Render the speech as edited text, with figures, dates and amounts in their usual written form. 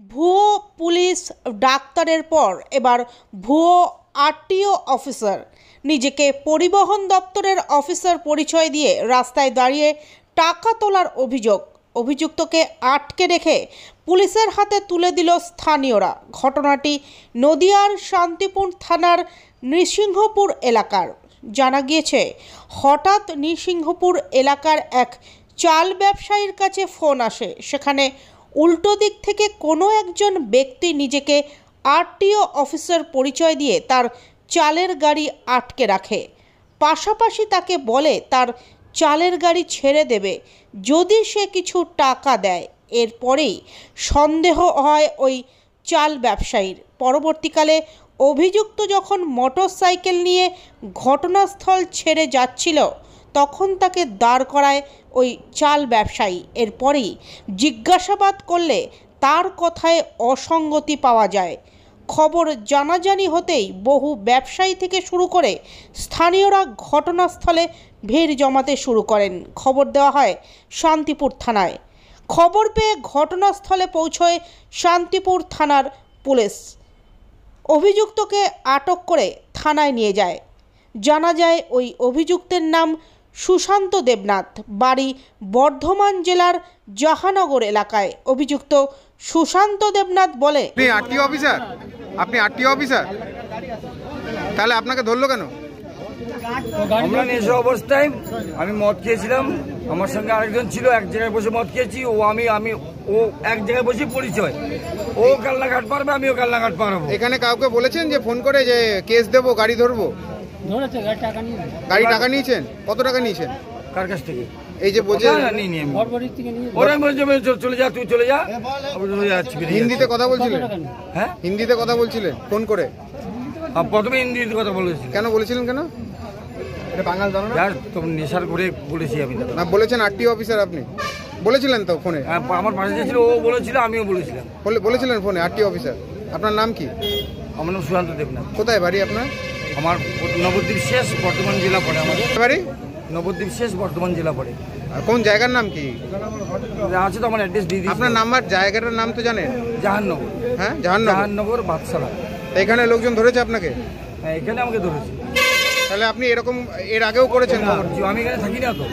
ভুয়ো পুলিশ ডাক্তারের পর এবার ভুয়ো আরটিও অফিসার। নিজেকে পরিবহন দপ্তরের অফিসার পরিচয় দিয়ে রাস্তায় দাঁড়িয়ে টাকা তোলার অভিযুক্তকে আটকে রেখে পুলিশের হাতে তুলে দিল স্থানীয়রা। ঘটনাটি নদিয়ার শান্তিপুর থানার নৃসিংহপুর এলাকার। জানা গিয়েছে, হঠাৎ নৃসিংহপুর এলাকার এক চাল ব্যবসায়ীর কাছে ফোন আসে। সেখানে উল্টো দিক থেকে কোনো একজন ব্যক্তি নিজেকে আরটিও অফিসার পরিচয় দিয়ে তার চালের গাড়ি আটকে রাখে। পাশাপাশি তাকে বলে তার চালের গাড়ি ছেড়ে দেবে যদি সে কিছু টাকা দেয়। এরপরেই সন্দেহ হয় ওই চাল ব্যবসায়ীর। পরবর্তীকালে অভিযুক্ত যখন মোটরসাইকেল নিয়ে ঘটনাস্থল ছেড়ে যাচ্ছিল তখন তাকে দাঁড় করায় ওই চাল ব্যবসায়ী। এরপরেই জিজ্ঞাসাবাদ করলে তার কথায় অসঙ্গতি পাওয়া যায়। খবর জানাজানি হতেই বহু ব্যবসায়ী থেকে শুরু করে স্থানীয়রা ঘটনাস্থলে ভিড় জমাতে শুরু করেন। খবর দেওয়া হয় শান্তিপুর থানায়। খবর পেয়ে ঘটনাস্থলে পৌঁছয় শান্তিপুর থানার পুলিশ। অভিযুক্তকে আটক করে থানায় নিয়ে যায়। জানা যায় ওই অভিযুক্তের নাম সুশান্ত দেবনাথ, বাড়ি বর্ধমান জেলার জাহানগর এলাকায়। অভিযুক্ত সুশান্ত দেবনাথ বলে, আপনি আরটিও অফিসার, তাহলে আপনাকে ধরলো কেন? আমরা নেশা অবস্থায় আমি মদ খেয়েছিলাম, আমার সঙ্গে আরেকজন ছিল, এক জায়গায় বসে মদ খেয়েছি। ও এক জায়গায় বসে পরিচয়, ও কালনাঘাট পারবে, আমিও কালনাঘাট পারবো। এখানে কাউকে বলেছেন যে ফোন করে যে কেস দেবো, গাড়ি ধরবো? গাড়ি টাকা নিয়েছেন? কত টাকা নিয়েছেন? কার কাছ থেকে? এই যে বলছে ওরাই বলছে চলে যা, তুই চলে যা। হিন্দিতে কথা বলছিলেন? হ্যাঁ, হিন্দিতে কথা বলছিলেন ফোন করে? প্রথমে হিন্দিতে কথা বলেছি। কেন বলেছিলেন? কেন? এটা বাঙাল জানো না? নেশার করে বলেছি আমি। না, বলেছেন আরটিও অফিসার আপনি বলেছিলেন তো ফোনে? আমার পাশে যে ছিল ও বলেছিল, আমিও বলেছিলাম। বলেছিলেন ফোনে আরটিও অফিসার। আপনার নাম কি? আমার নাম সুশান্ত দেবনাথ। কোথায় বাড়ি আপনার? আমার নবদ্বীপ শেষ, বর্ধমান জেলা পড়ে। আমাদের বাড়ি নবদ্বীপ শেষ, বর্ধমান জেলা পড়ে। কোন জায়গার নাম কি আছে? তো আমার অ্যাড্রেস দিয়ে দিই। আপনার নাম্বার, জায়গাটার নাম তো জানেন? জাহান্নগর। হ্যাঁ, জাহান্নগর বাদশালা। এখানে লোকজন ধরেছে আপনাকে? হ্যাঁ, এখানে আমাকে ধরেছে। তাহলে আপনি এরকম এর আগেও করেছেন? আমি এখানে থাকি না তো।